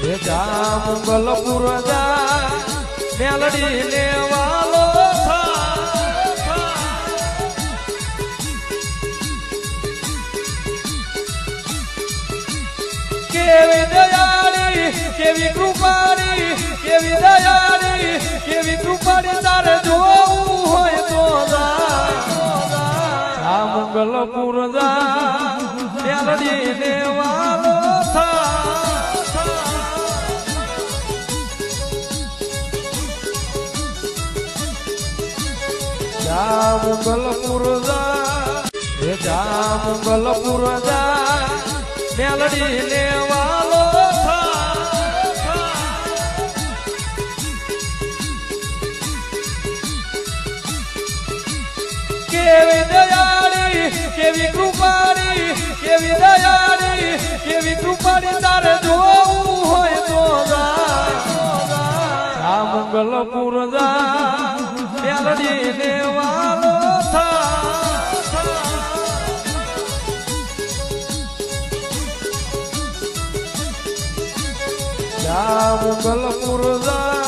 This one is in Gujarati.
મંગલપુર જા મેલડી ને વાલો કેવી દયાળી કેવી કૃપાળી કેવી દયાળી કેવી કૃપાળી તારે જોવું હોય તો આ મંગલપુર જા મેલડી ને વાલો મંગલપુર જા મંગલપુર જા મેલડી ને વાલો કેવી દયાળી કેવી કૃપાળી કેવી દયાળી કેવી કૃપાળી તારે જોવું હોય તો આ મંગલપુર જા મેલડી ને વાલો મંગલપુર જા